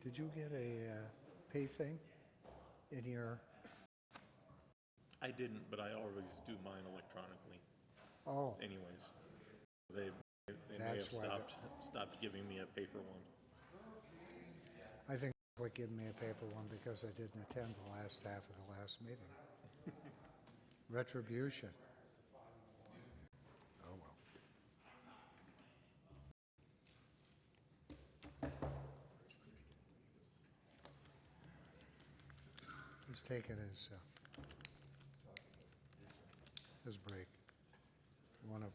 Did you get a pay thing in your, I didn't, but I always do mine electronically oh, anyways. They may That's have why stopped giving me a paper one. I think they would give me a paper one because I didn't attend the last half of the last meeting. Retribution. Oh, well. Let's take it as break. One of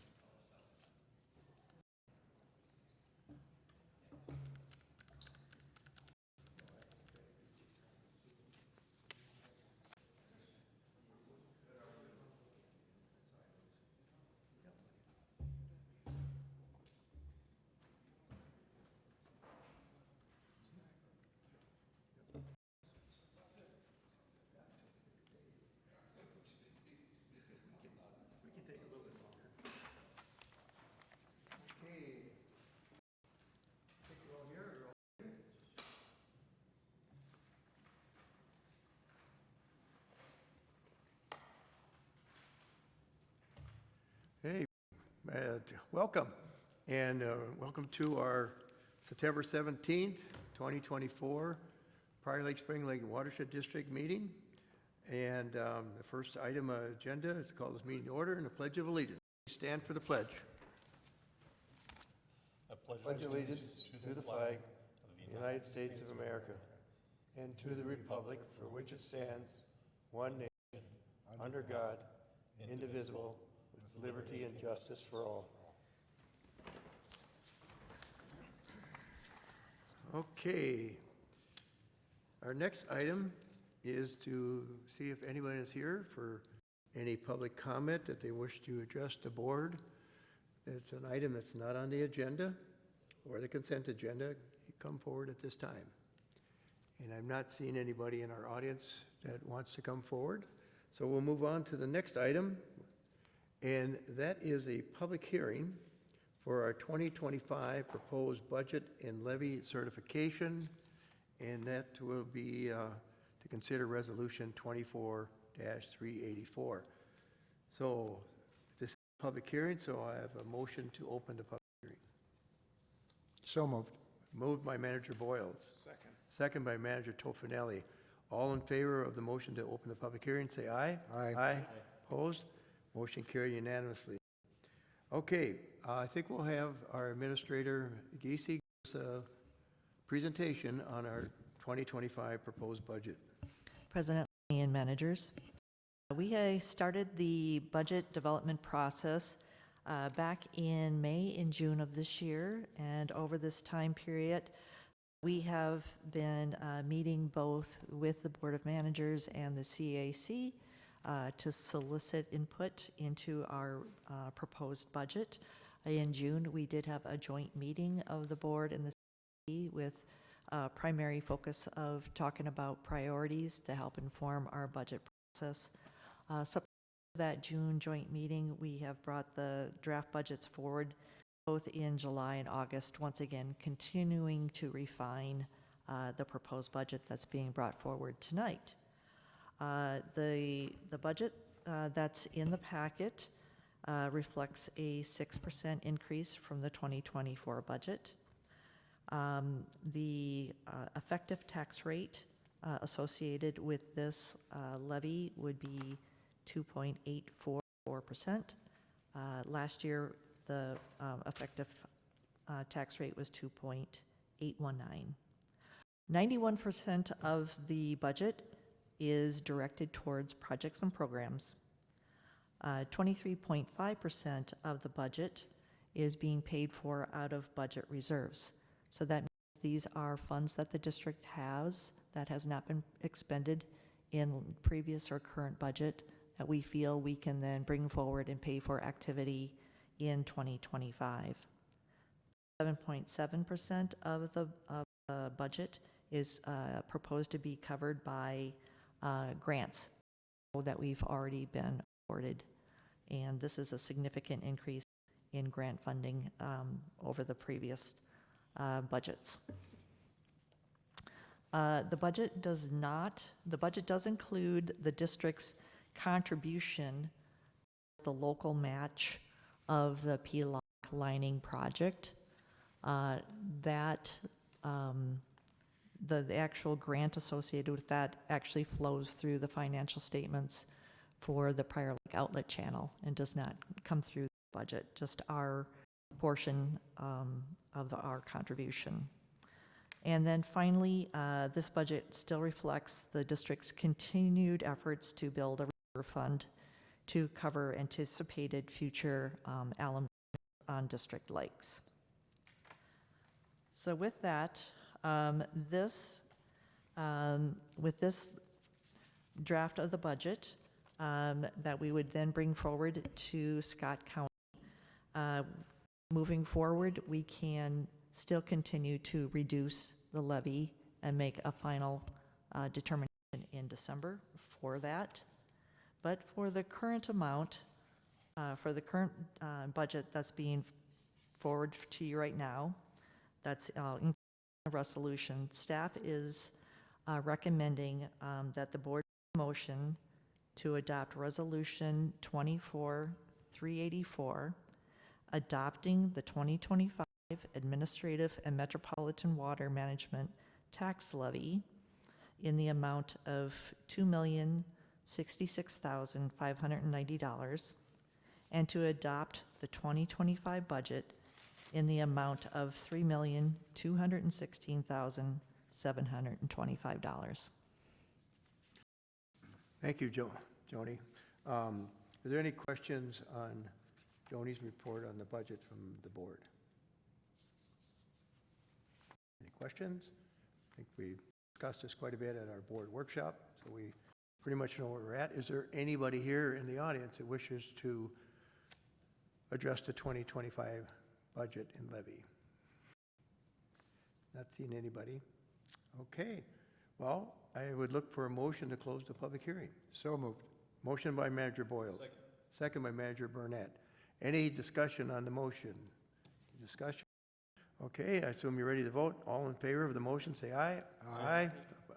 We can take a little bit longer. Hey, welcome, and welcome to our September 17th, 2024 Prior Lake Spring Lake Watershed District meeting. And the first item on the agenda is to call this meeting to order and the Pledge of Allegiance. Please stand for the pledge. I Pledge allegiance to the flag of the United States of America and to the republic for which it stands, one nation, under God, indivisible, with liberty and justice for all. Okay. Our next item is to see if anyone is here for any public comment that they wish to address the board. It's an item that's not on the agenda or the consent agenda. You come forward at this time. And I'm not seeing anybody in our audience that wants to come forward. So we'll move on to the next item, and that is a public hearing for our 2025 proposed budget and levy certification, and that will be to consider resolution 24-384. So this is a public hearing, so I have a motion to open the public hearing. so moved. Moved by Manager Boyles. Second. Second by Manager Tofinelli. All in favor of the motion to open the public hearing, say aye. Aye. Aye. Opposed? Motion carried unanimously. Okay, I think we'll have our Administrator Giese give us a presentation on our 2025 proposed budget. President and managers, we started the budget development process back in May and June of this year, and over this time period, we have been meeting both with the Board of Managers and the CAC to solicit input into our proposed budget. In June, we did have a joint meeting of the board and the CAC with primary focus of talking about priorities to help inform our budget process. Subsequent to that June joint meeting, we have brought the draft budgets forward both in July and August, once again continuing to refine the proposed budget that's being brought forward tonight. The budget that's in the packet reflects a 6% increase from the 2024 budget. The effective tax rate associated with this levy would be 2.844%. Last year, the effective tax rate was 2.819. 91% of the budget is directed towards projects and programs. 23.5% of the budget is being paid for out of budget reserves. So that means these are funds that the district has that has not been expended in previous or current budget that we feel we can then bring forward and pay for activity in 2025. 7.7% of the budget is proposed to be covered by grants that we've already been awarded. And this is a significant increase in grant funding over the previous budgets. The budget does not, the budget does include the district's contribution, the local match of the PLOC lining project. The actual grant associated with that actually flows through the financial statements for the Prior Lake Outlet Channel and does not come through the budget, just our portion of our contribution. And then finally, this budget still reflects the district's continued efforts to build a reserve fund to cover anticipated future alum on district lakes. So with that, with this draft of the budget that we would then bring forward to Scott County, moving forward, we can still continue to reduce the levy and make a final determination in December for that. But for the current amount, for the current budget that's being forwarded to you right now, that's in the resolution, staff is recommending that the board motion to adopt Resolution 24-384, adopting the 2025 Administrative and Metropolitan Water Management Tax Levy in the amount of $2,066,590, and to adopt the 2025 budget in the amount of $3,216,725. Thank you, Joni. Is there any questions on Joni's report on the budget from the board? Any questions? I think we discussed this quite a bit at our board workshop, so we pretty much know where we're at. Is there anybody here in the audience that wishes to address the 2025 budget and levy? Not seeing anybody. Okay. Well, I would look for a motion to close the public hearing. So moved. Motion by Manager Boyle. Second by Manager Burnett. Any discussion on the motion? Discussion? Okay, I assume you're ready to vote. All in favor of the motion, say aye. Aye.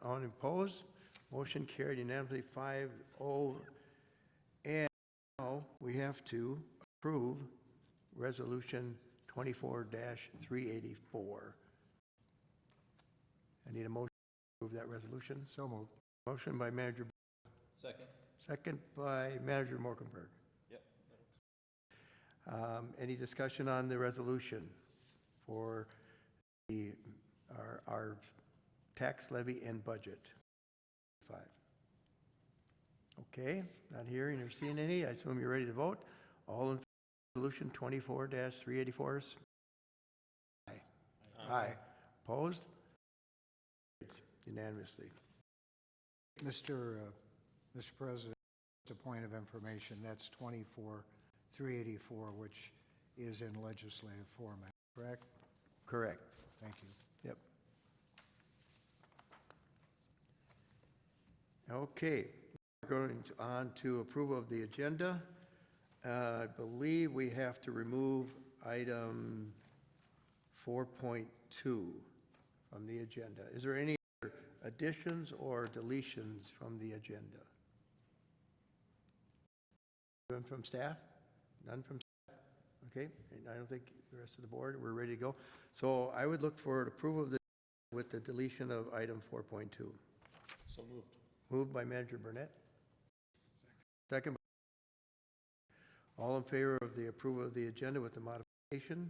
All opposed? Motion carried unanimously 5-0. And now we have to approve Resolution 24-384. I need a motion to approve that resolution. So moved. Motion by Manager. Second. Second by Manager Morkenberg. Yep. Any discussion on the resolution for our tax levy and budget? 5. Okay, not hearing or seeing any. I assume you're ready to vote. All in favor of resolution 24-384? Aye. Aye. Opposed? Unanimously. Mr. President, just a point of information, that's 24-384, which is in legislative format, correct? Correct. Thank you. Yep. Okay, we're going on to approval of the agenda. I believe we have to remove item 4.2 from the agenda. Is there any other additions or deletions from the agenda? None from staff? None from staff? Okay, and I don't think the rest of the board, we're ready to go. So I would look for approval of the with the deletion of item 4.2. So moved. Moved by Manager Burnett. Second. All in favor of the approval of the agenda with the modification,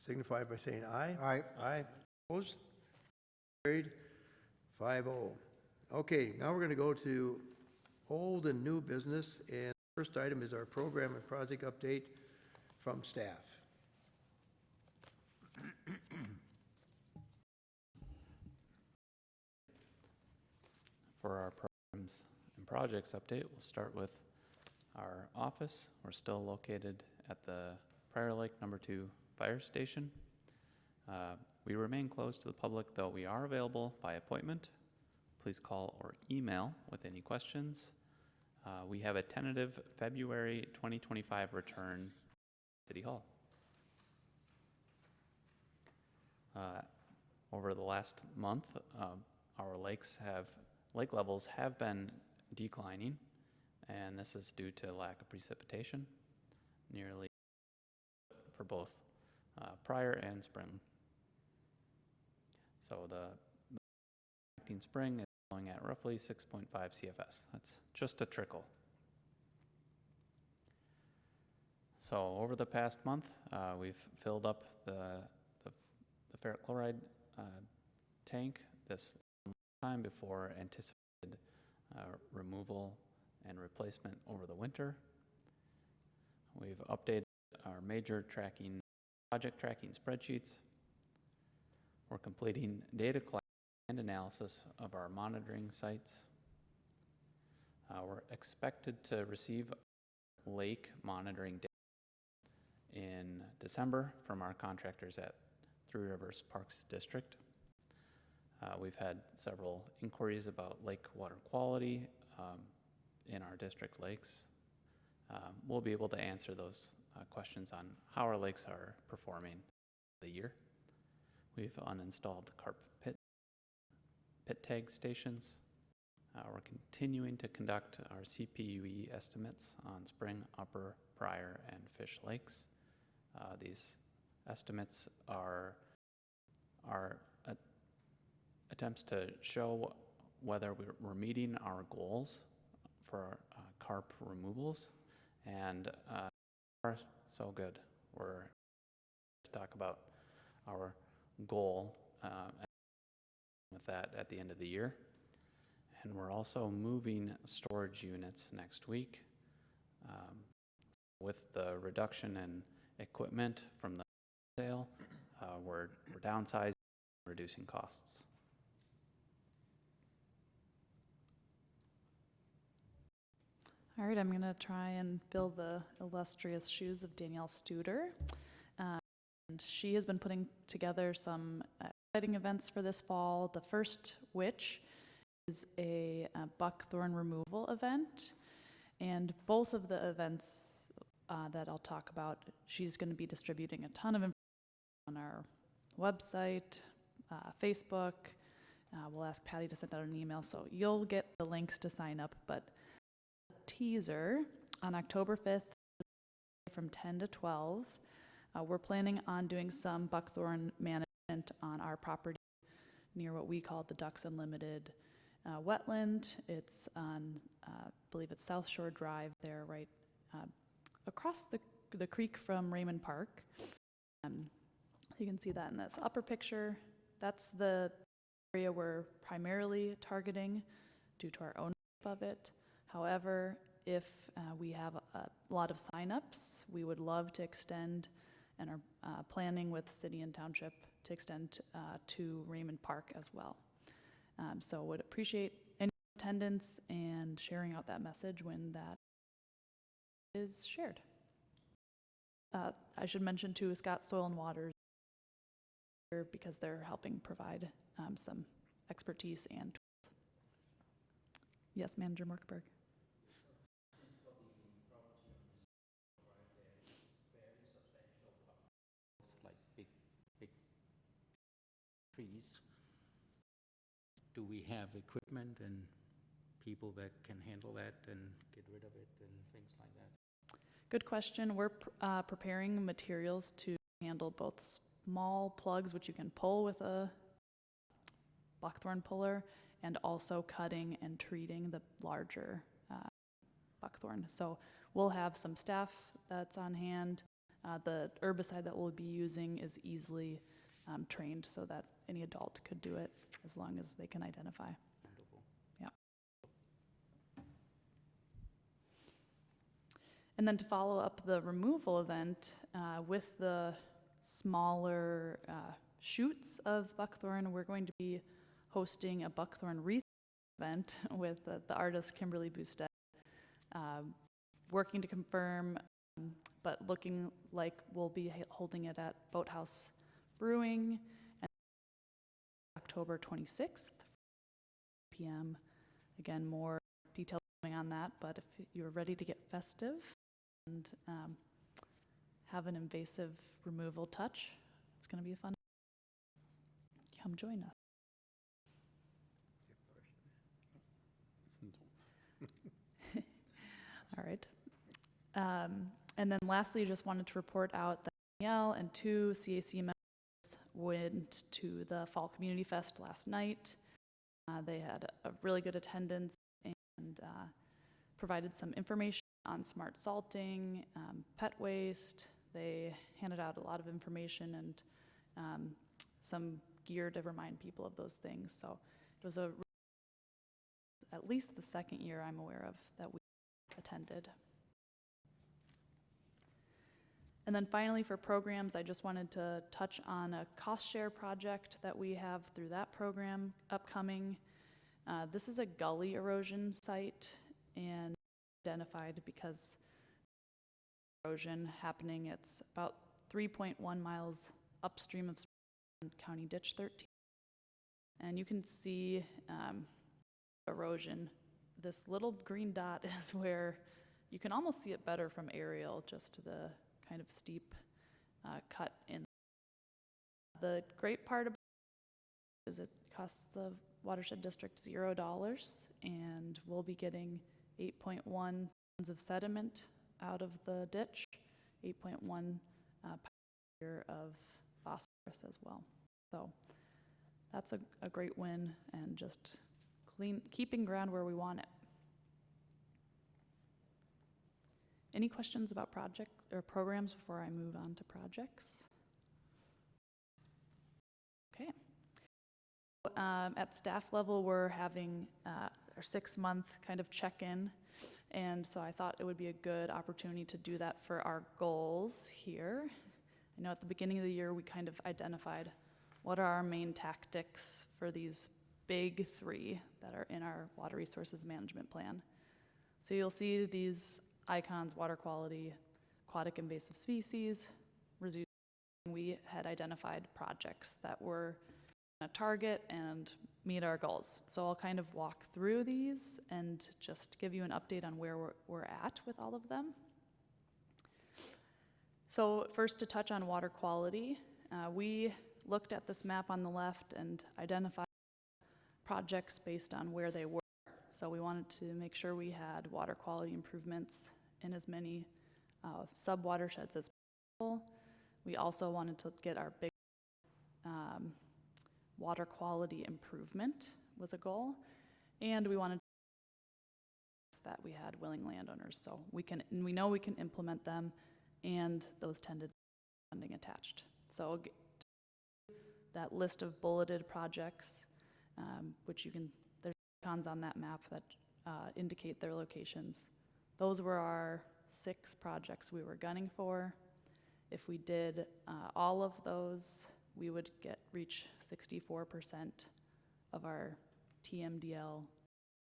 signify by saying aye. Aye. Aye. Opposed? Carried. 5-0. Okay, now we're going to go to old and new business, and the first item is our program and project update from staff. For our programs and projects update, we'll start with our office. We're still located at the Prior Lake No. 2 Fire Station. We remain closed to the public, though we are available by appointment. Please call or email with any questions. We have a tentative February 2025 return to City Hall. Over the last month, our lake levels have been declining, and this is due to lack of precipitation, nearly for both prior and spring. So the spring is flowing at roughly 6.5 CFS. That's just a trickle. So over the past month, we've filled up the ferric chloride tank this time before anticipated removal and replacement over the winter. We've updated our major project tracking spreadsheets. We're completing data collection and analysis of our monitoring sites. We're expected to receive lake monitoring data in December from our contractors at Three Rivers Parks District. We've had several inquiries about lake water quality in our district lakes. We'll be able to answer those questions on how our lakes are performing the year. We've uninstalled carp pit tag stations. We're continuing to conduct our CPUE estimates on Spring, Upper, Pryor, and Fish Lakes. These estimates are attempts to show whether we're meeting our goals for carp removals, and are so good. We're to talk about our goal with that at the end of the year. And we're also moving storage units next week. With the reduction in equipment from the sale, we're downsizing, reducing costs. All right, I'm going to try and fill the illustrious shoes of Danielle Studer. And she has been putting together some exciting events for this fall. The first, which is a buckthorn removal event. And both of the events that I'll talk about, she's going to be distributing a ton of information on our website, Facebook. We'll ask Patty to send out an email, so you'll get the links to sign up. But teaser, on October 5th from 10 to 12, we're planning on doing some buckthorn management on our property near what we call the Ducks Unlimited wetland. It's on, I believe it's South Shore Drive there, right across the creek from Raymond Park. So you can see that in this upper picture. That's the area we're primarily targeting due to our ownership of it. However, if we have a lot of signups, we would love to extend and are planning with city and township to extend to Raymond Park as well. So would appreciate any attendance and sharing out that message when that is shared. I should mention too, Scott Soil and Waters, because they're helping provide some expertise and tools. Yes, Manager Morkberg. Like big trees. Do we have equipment and people that can handle that and get rid of it and things like that? Good question. We're preparing materials to handle both small plugs, which you can pull with a buckthorn puller, and also cutting and treating the larger buckthorn. So we'll have some staff that's on hand. The herbicide that we'll be using is easily trained so that any adult could do it as long as they can identify. Wonderful. Yeah. And then to follow up the removal event with the smaller shoots of buckthorn, we're going to be hosting a buckthorn wreath event with the artist Kimberly Boustet, working to confirm, but looking like we'll be holding it at Boathouse Brewing and October 26th, p.m. Again, more details coming on that, but if you're ready to get festive and have an invasive removal touch, it's going to be a fun. Come join us. right? And then lastly, just wanted to report out that Danielle and 2 CAC members went to the Fall Community Fest last night. They had a really good attendance and provided some information on smart salting, pet waste. They handed out a lot of information and some gear to remind people of those things. So it was at least the second year I'm aware of that we attended. And then finally, for programs, I just wanted to touch on a cost share project that we have through that program upcoming. This is a gully erosion site and identified because erosion happening. It's about 3.1 miles upstream of County Ditch 13. And you can see erosion. This little green dot is where you can almost see it better from aerial, just to the kind of steep cut in. The great part about it is it costs the watershed district $0, and we'll be getting 8.1 tons of sediment out of the ditch, 8.1 pounds a year of phosphorus as well. So that's a great win, and just keeping ground where we want it. Any questions about project or programs before I move on to projects? Okay. At staff level, we're having our 6-month kind of check-in, and so I thought it would be a good opportunity to do that for our goals here. I know at the beginning of the year we kind of identified what are our main tactics for these big 3 that are in our water resources management plan. So you'll see these icons: water quality, aquatic invasive species, reduce. We had identified projects that were a target and meet our goals. So I'll kind of walk through these and just give you an update on where we're at with all of them. So first, to touch on water quality, we looked at this map on the left and identified projects based on where they were. So we wanted to make sure we had water quality improvements in as many sub-watersheds as possible. We also wanted to get our big water quality improvement was a goal, and we wanted that we had willing landowners, so we know we can implement them, and those tended funding attached. So that list of bulleted projects, which there's icons on that map that indicate their locations. Those were our 6 projects we were gunning for. If we did all of those, we would reach 64% of our TMDL,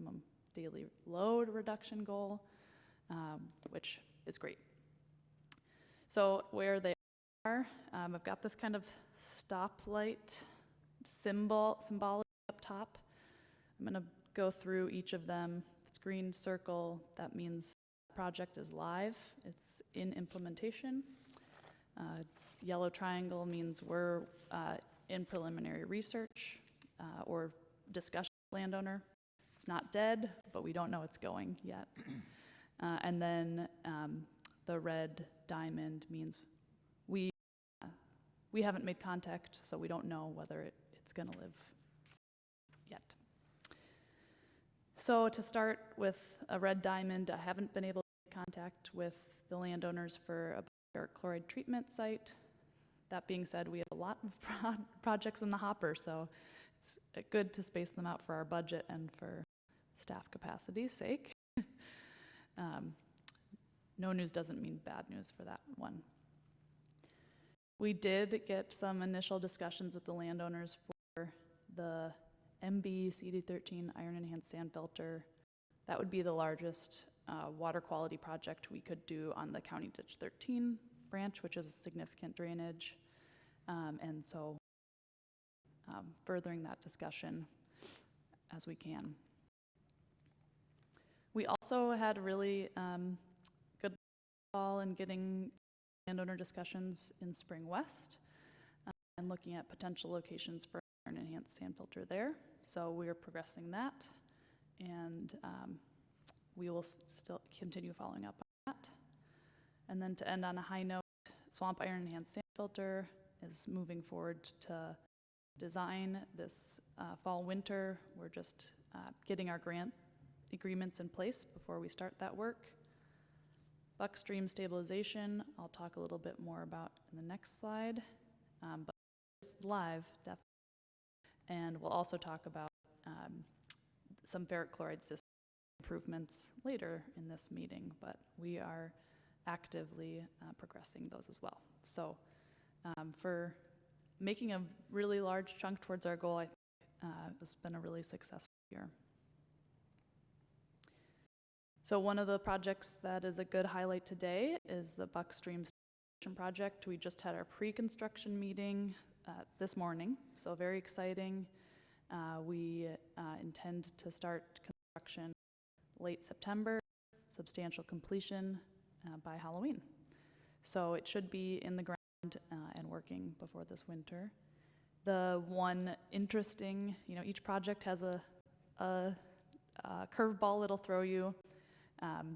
maximum daily load reduction goal, which is great. So where they are, I've got this kind of stoplight symbolic up top. I'm going to go through each of them. If it's green circle, that means the project is live. It's in implementation. Yellow triangle means we're in preliminary research or discussion with the landowner. It's not dead, but we don't know it's going yet. And then the red diamond means we haven't made contact, so we don't know whether it's going to live yet. So to start with a red diamond, I haven't been able to make contact with the landowners for a chloride treatment site. That being said, we have a lot of projects in the hopper, so it's good to space them out for our budget and for staff capacity's sake. No news doesn't mean bad news for that one. We did get some initial discussions with the landowners for the MB CD13 iron enhanced sand filter. That would be the largest water quality project we could do on the County Ditch 13 branch, which is a significant drainage. And so furthering that discussion as we can. We also had really good call in getting landowner discussions in Spring West and looking at potential locations for an enhanced sand filter there. So we are progressing that, and we will still continue following up on that. And then to end on a high note, Swamp Iron Enhanced Sand Filter is moving forward to design this fall winter. We're just getting our grant agreements in place before we start that work. Buck stream stabilization, I'll talk a little bit more about in the next slide, but it's live, definitely. And we'll also talk about some ferric chloride system improvements later in this meeting, but we are actively progressing those as well. So for making a really large chunk towards our goal, I think it's been a really successful year. So one of the projects that is a good highlight today is the Buck Stream Station project. We just had our pre-construction meeting this morning, so very exciting. We intend to start construction late September, substantial completion by Halloween. So it should be in the ground and working before this winter. The one interesting, each project has a curveball it'll throw you.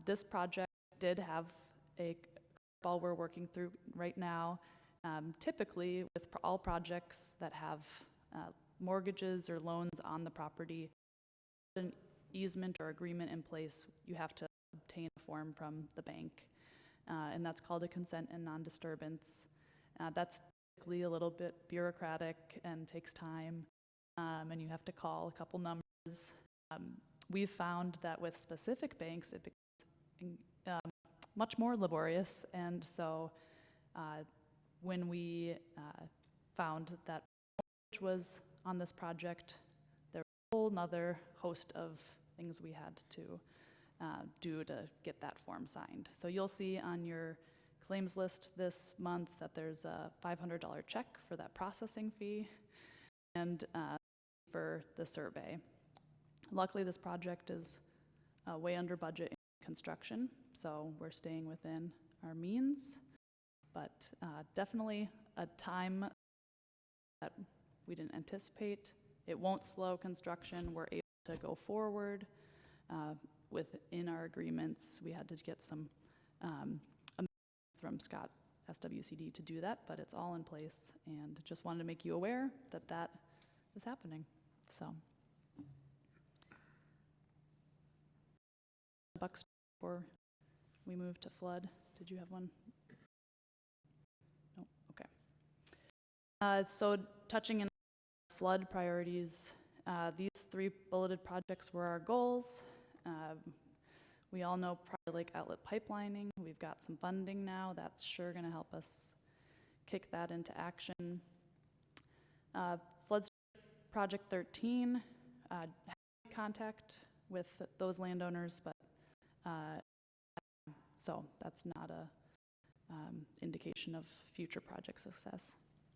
This project did have a curveball we're working through right now. Typically, with all projects that have mortgages or loans on the property, an easement or agreement in place, you have to obtain a form from the bank, and that's called a consent and non-disturbance. That's typically a little bit bureaucratic and takes time, and you have to call a couple numbers. We've found that with specific banks, it becomes much more laborious, and so when we found that which was on this project, there was a whole nother host of things we had to do to get that form signed. So you'll see on your claims list this month that there's a $500 check for that processing fee and for the survey. Luckily, this project is way under budget in construction, so we're staying within our means, but definitely a time that we didn't anticipate. It won't slow construction. We're able to go forward within our agreements. We had to get some amendments from Scott SWCD to do that, but it's all in place, and just wanted to make you aware that that is happening. So Bucks before we move to flood. Did you have one? No. Okay. So touching in flood priorities, these three bulleted projects were our goals. We all know Prior Lake outlet pipelining. We've got some funding now. That's sure going to help us kick that into action. Flood Project 13, had contact with those landowners, but so that's not a indication of future project success.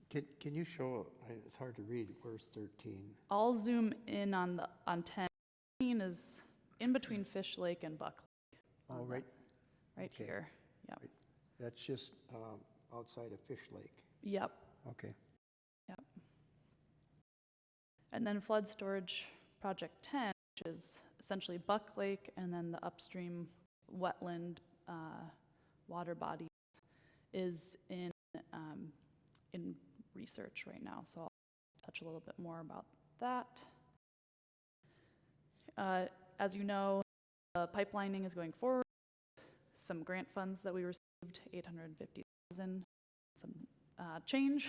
Can you show, it's hard to read, where's 13? I'll zoom in on 10. 13 is in between Fish Lake and Buck Lake. Oh, right. Right Okay. here. Yep. Right. That's just outside of Fish Lake. Yep. Okay. Yep. And then Flood Storage Project 10, which is essentially Buck Lake and then the upstream wetland water bodies, is in research right now. So I'll touch a little bit more about that. As you know, pipelining is going forward. Some grant funds that we received, $850,000, some change,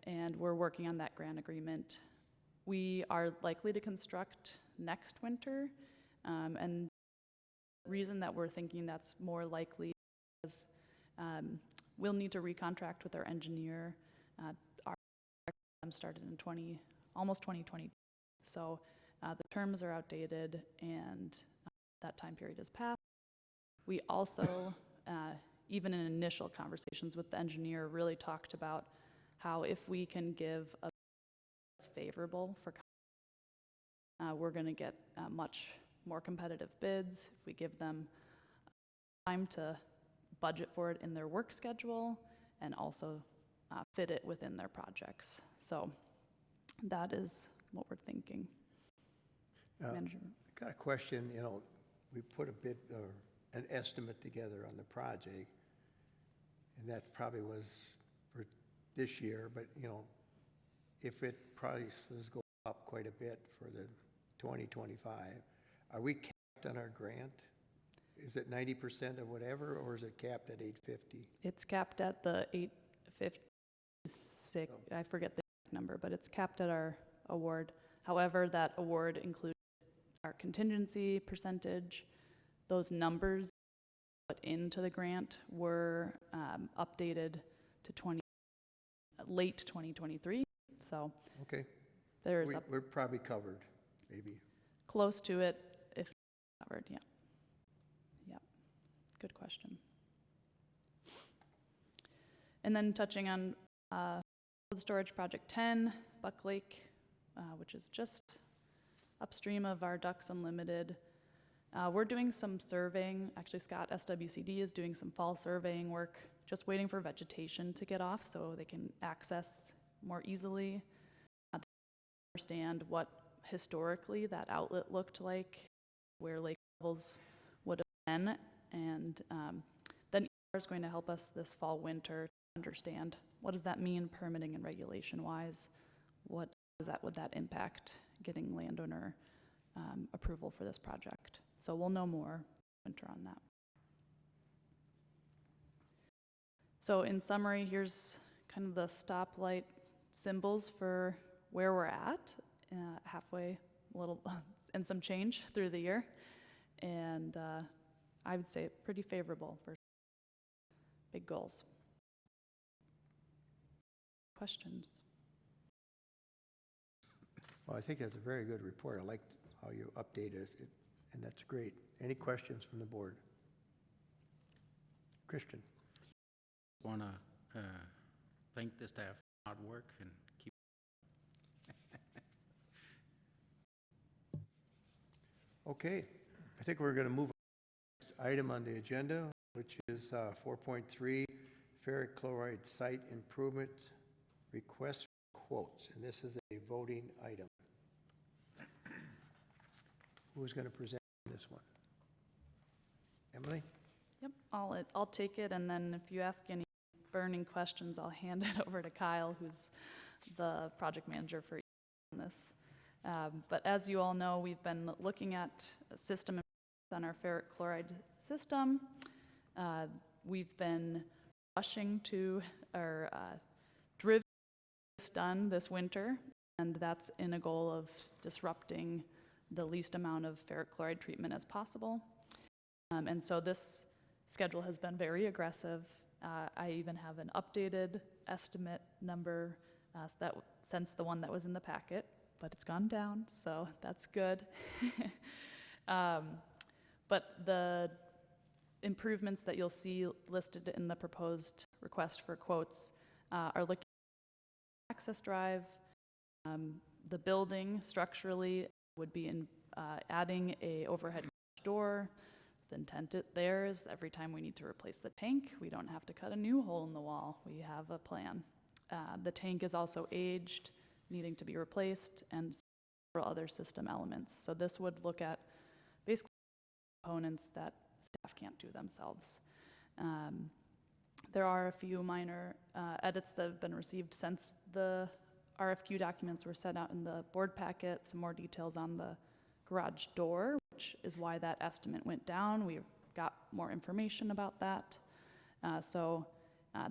and we're working on that grant agreement. We are likely to construct next winter, and the reason that we're thinking that's more likely is we'll need to recontract with our engineer. Our program started in almost 2020, so the terms are outdated and that time period has passed. We also, even in initial conversations with the engineer, really talked about how if we can give a that's favorable for we're going to get much more competitive bids if we give them time to budget for it in their work schedule and also fit it within their projects. So that is what we're thinking. Manager. Got a question, we put a bit, or an estimate together on the project, and that probably was for this year, but, you know, if prices go up quite a bit for the 2025, are we capped on our grant? Is it 90% of whatever, or is it capped at 850? It's capped at the 856, I forget the exact number, but it's capped at our award. However, that award includes our contingency percentage. Those numbers put into the grant were updated to late 2023. So Okay, there's we're probably covered, maybe. close to it if not covered. Yeah. Yeah. Good question. And then touching on cold storage project 10, Buck Lake, which is just upstream of our Ducks Unlimited. We're doing some surveying. Actually, Scott, SWCD, is doing some fall surveying work, just waiting for vegetation to get off so they can access more easily. Understand what historically that outlet looked like, where lake levels would have been, and then ER is going to help us this fall, winter to understand what does that mean permitting and regulation wise. What would that impact getting landowner approval for this project? So we'll know more winter on that. So in summary, here's kind of the stoplight symbols for where we're at, halfway, a little, and some change through the year. And I would say pretty favorable for big goals. Questions? Well, I think that's a very good report. I liked how you updated it, and that's great. Any questions from the board? Christian? Want to thank the staff for hard work and keep. Okay, I think we're going to move on to the next item on the agenda, which is 4.3, ferric chloride site improvement request for quotes, and this is a voting item. Who's going to present this one? Emily? Yep, I'll take it, and then if you ask any burning questions, I'll hand it over to Kyle, who's the project manager for this. But as you all know, we've been looking at a system on our ferric chloride system. We've been rushing to our driven this done this winter, and that's in a goal of disrupting the least amount of ferric chloride treatment as possible. And so this schedule has been very aggressive. I even have an updated estimate number since the one that was in the packet, but it's gone down, so that's good. But the improvements that you'll see listed in the proposed request for quotes are looking at access drive. The building structurally would be adding a overhead door. The intent there is every time we need to replace the tank, we don't have to cut a new hole in the wall. We have a plan. The tank is also aged, needing to be replaced, and several other system elements. So this would look at basically components that staff can't do themselves. There are a few minor edits that have been received since the RFQ documents were sent out in the board packet, some more details on the garage door, which is why that estimate went down. We got more information about that. So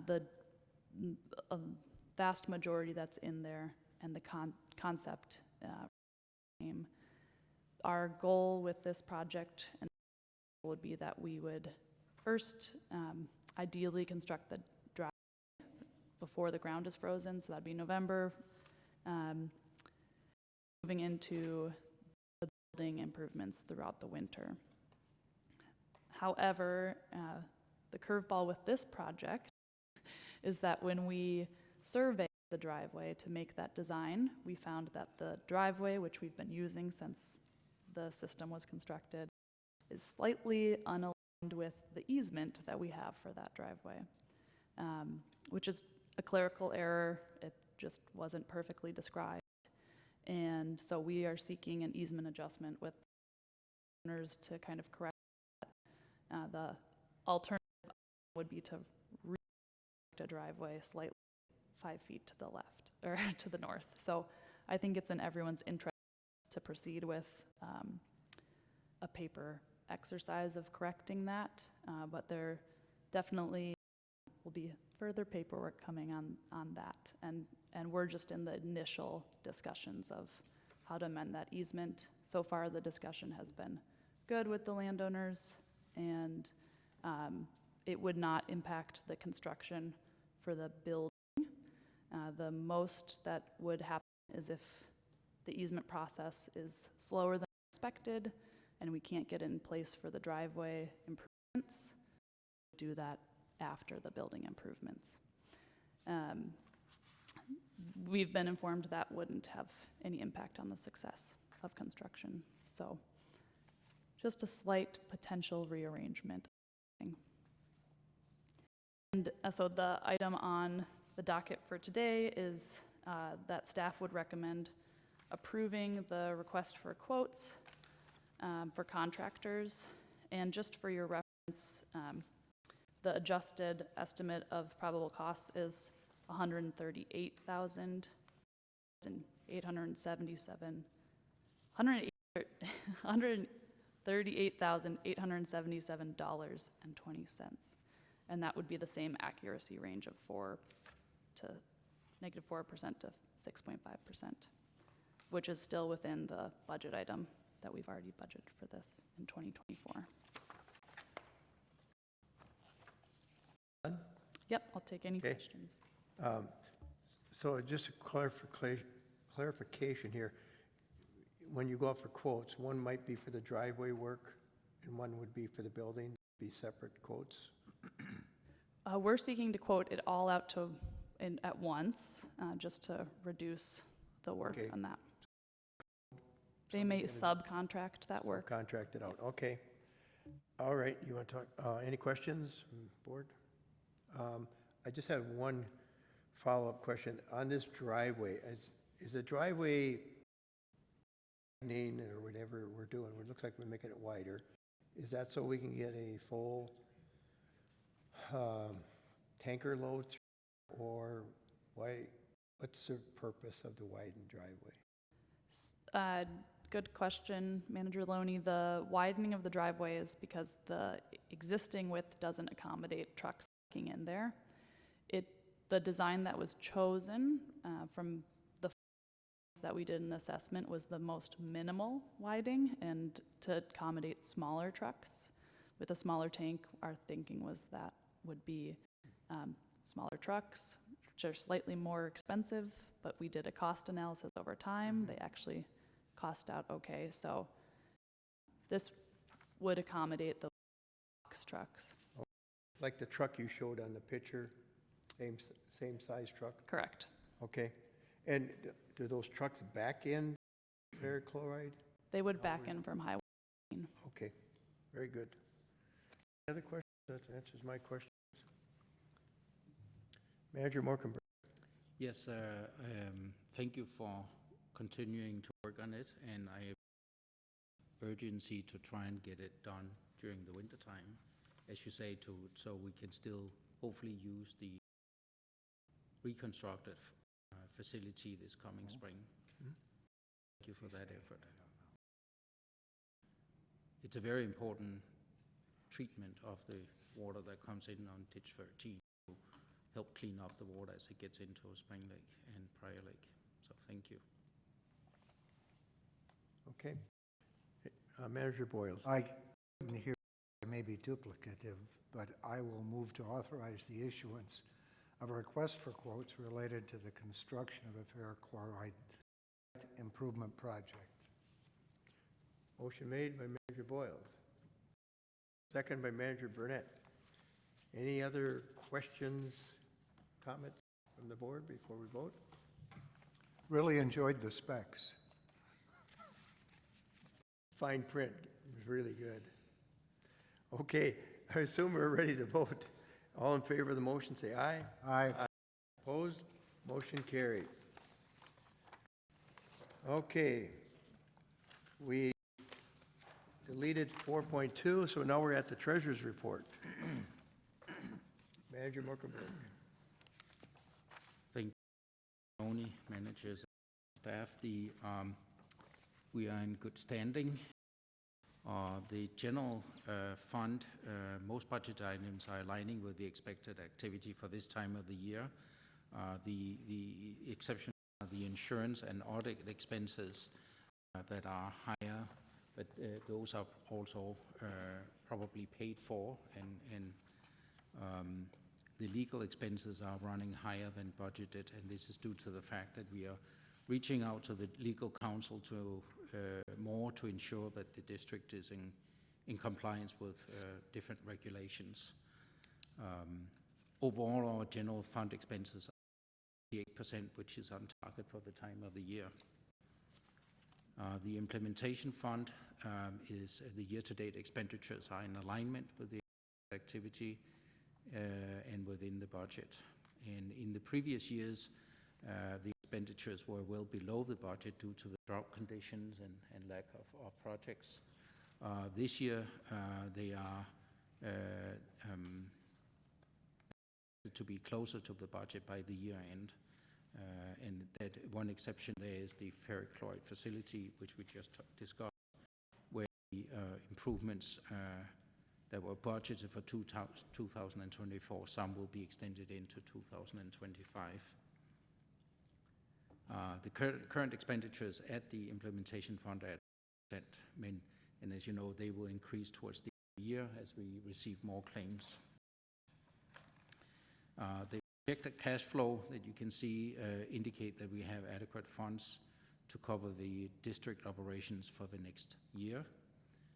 the vast majority that's in there and the concept name. Our goal with this project would be that we would first ideally construct the driveway before the ground is frozen, so that'd be November. Moving into the building improvements throughout the winter. However, the curveball with this project is that when we surveyed the driveway to make that design, we found that the driveway, which we've been using since the system was constructed, is slightly unaligned with the easement that we have for that driveway, which is a clerical error. It just wasn't perfectly described. And so we are seeking an easement adjustment with owners to kind of correct that. The alternative would be to redirect a driveway slightly 5 feet to the left, or to the north. So I think it's in everyone's interest to proceed with a paper exercise of correcting that, but there definitely will be further paperwork coming on that. And we're just in the initial discussions of how to amend that easement. So far, the discussion has been good with the landowners, and it would not impact the construction for the building. The most that would happen is if the easement process is slower than expected and we can't get it in place for the driveway improvements, do that after the building improvements. We've been informed that wouldn't have any impact on the success of construction. So just a slight potential rearrangement. And so the item on the docket for today is that staff would recommend approving the request for quotes for contractors. And just for your reference, the adjusted estimate of probable costs is $138,877. $138,877.20. And that would be the same accuracy range of -4% to 6.5%, which is still within the budget item that we've already budgeted for this in 2024. Done? Yep, I'll take any Okay. questions. So just a clarification here. When you go out for quotes, one might be for the driveway work and one would be for the building, be separate quotes? We're seeking to quote it all out at once, just to reduce the work Okay. on that. They may Somebody subcontract that work. Contracted out, okay. All right, you want to talk, any questions from the board? I just have one follow-up question. On this driveway, is the driveway widening or whatever we're doing, it looks like we're making it wider. Is that so we can get a full tanker load through, or what's the purpose of the widened driveway? Good question, Manager Loney. The widening of the driveway is because the existing width doesn't accommodate trucks parking in there. The design that was chosen from the that we did an assessment was the most minimal widening and to accommodate smaller trucks. With a smaller tank, our thinking was that would be smaller trucks, which are slightly more expensive, but we did a cost analysis over time. They actually cost out okay. So this would accommodate the box trucks. Like the truck you showed on the picture, same size truck? Correct. Okay. And do those trucks back in ferric chloride? They would back in from highway. Okay, very good. Any other questions? That answers my questions. Manager Morkenberg. Yes, thank you for continuing to work on it, and I have urgency to try and get it done during the winter time, as you say, so we can still hopefully use the reconstructed facility this coming spring. Thank you for that effort. It's a very important treatment of the water that comes in on Ditch 13 to help clean up the water as it gets into Spring Lake and Prior Lake. So thank you. Okay. Manager Boyles. I couldn't hear, it may be duplicative, but I will move to authorize the issuance of a request for quotes related to the construction of a ferric chloride improvement project. Motion made by Manager Boyles. Second by Manager Burnett. Any other questions, comments from the board before we vote? Really enjoyed the specs. Fine print, it was really good. Okay, I assume we're ready to vote. All in favor of the motion, say aye. Aye. Opposed? Motion carried. Okay. The deleted 4.2, so now we're at the treasurer's report. Manager Muckenberg. Thank you, Tony, managers, staff. We are in good standing. The general fund, most budget items are aligning with the expected activity for this time of the year. The exception are the insurance and audit expenses that are higher, but those are also probably paid for, and the legal expenses are running higher than budgeted, and this is due to the fact that we are reaching out to the legal counsel to more to ensure that the district is in compliance with different regulations. Overall, our general fund expenses are 8%, which is on target for the time of the year. The implementation fund is the year-to-date expenditures are in alignment with the activity and within the budget. And in the previous years, the expenditures were well below the budget due to the drought conditions and lack of projects. This year, they are to be closer to the budget by the year end. And that one exception there is the ferric chloride facility, which we just discussed, where the improvements that were budgeted for 2024, some will be extended into 2025. The current expenditures at the implementation fund are at 10%, and as you know, they will increase towards the year as we receive more claims. The projected cash flow that you can see indicate that we have adequate funds to cover the district operations for the next year.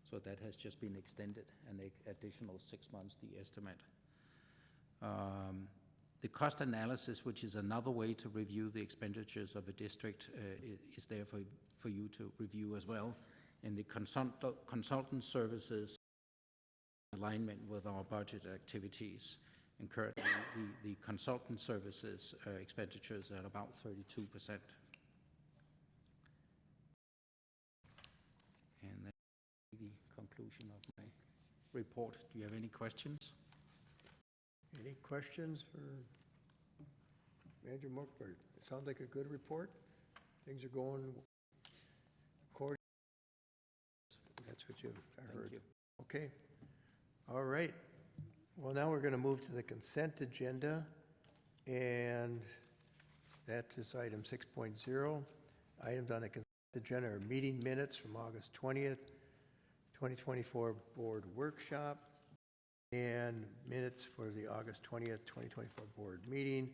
So that has just been extended an additional 6 months, the estimate. The cost analysis, which is another way to review the expenditures of a district, is there for you to review as well. And the consultant services alignment with our budget activities. And currently, the consultant services expenditures are at about 32%. And that's the conclusion of my report. Do you have any questions? Any questions for Manager Muckberg? It sounds like a good report. Things are going according. That's what I heard. Thank you. Okay. All right. Well, now we're going to move to the consent agenda, and that is item 6.0. Items on the consent agenda are meeting minutes from August 20th, 2024 board workshop, and minutes for the August 20th, 2024 board meeting,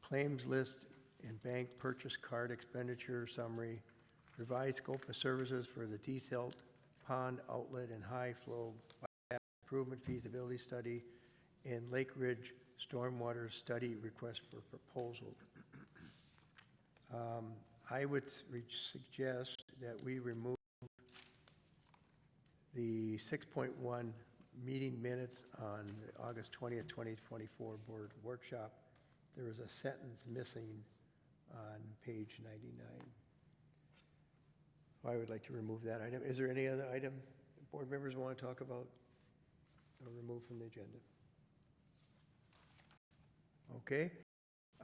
claims list and bank purchase card expenditure summary, revised scope of services for the desalt pond outlet and high flow improvement feasibility study, and Lake Ridge stormwater study request for proposal. I would suggest that we remove the 6.1 meeting minutes on the August 20th, 2024 board workshop. There was a sentence missing on page 99. So I would like to remove that item. Is there any other item board members want to talk about or remove from the agenda? Okay.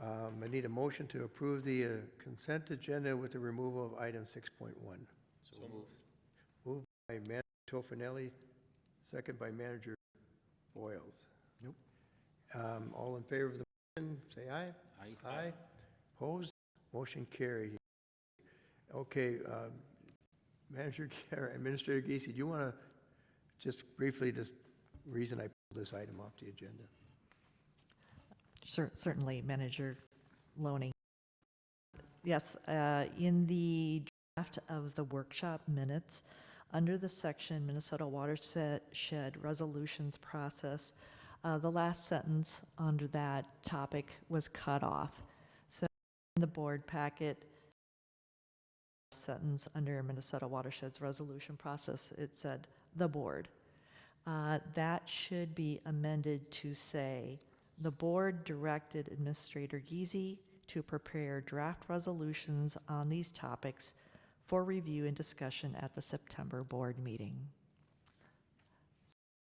I need a motion to approve the consent agenda with the removal of item 6.1. So moved. Moved by Manager Tofinelli, second by Manager Boyles. Nope. All in favor of the motion, say aye. Aye. Aye. Opposed? Motion carried. Okay, Administrator Giese, do you want to just briefly, just reason I pulled this item off the agenda? Certainly, Manager Loney. Yes, in the draft of the workshop minutes, under the section Minnesota Watershed Resolutions Process, the last sentence under that topic was cut off. So in the board packet, sentence under Minnesota Watershed's resolution process, it said the board. That should be amended to say, the board directed Administrator Giese to prepare draft resolutions on these topics for review and discussion at the September board meeting.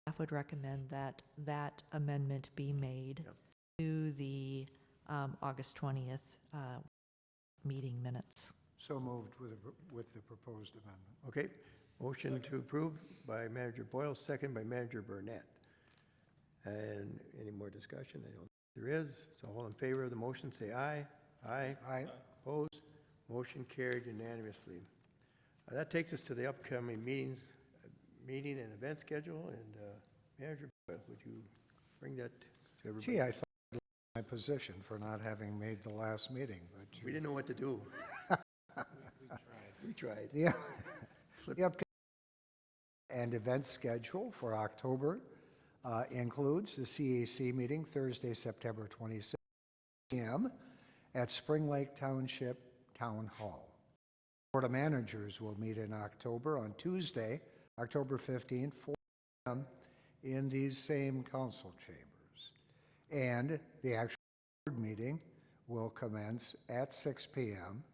staff would recommend that that amendment be made Yep. to the August 20th meeting minutes. So moved with the proposed amendment. Okay, motion to approve by Manager Boyle, second by Manager Burnett. And any more discussion? I don't think there is. So all in favor of the motion, say aye. Aye. Aye. Opposed? Motion carried unanimously. That takes us to the upcoming meeting and event schedule. And Manager Boyle, would you bring that to everybody? Gee, I thought I'd lost my position for not having made the last meeting, but We didn't know what to do. We tried. the upcoming and event schedule for October includes the CAC meeting Thursday, September 26th, p.m. at Spring Lake Township Town Hall. Board of Managers will meet in October on Tuesday, October 15th, 4 p.m. in these same council chambers. And the actual board meeting will commence at 6 p.m.,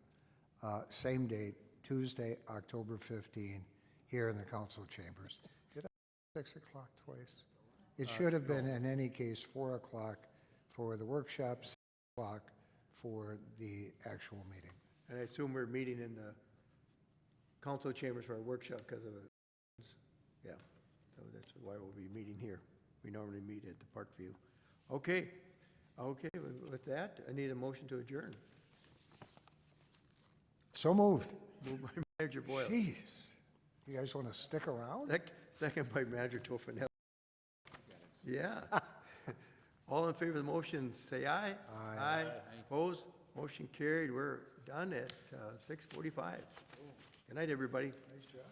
same date, Tuesday, October 15, here in the council chambers. Did I 6 o'clock twice? It should have been, in any case, 4 o'clock for the workshop, 6 o'clock for the actual meeting. And I assume we're meeting in the council chambers for our workshop because of it. Yeah, so that's why we'll be meeting here. We normally meet at the Parkview. Okay, with that, I need a motion to adjourn. So moved. Moved by Manager Boyle. Jeez, you guys want to stick around? Second by Manager Toffenel. Yeah. All in favor of the motion, say aye. Aye. Opposed? Motion carried. We're done at 6:45. Good night, everybody. Nice job.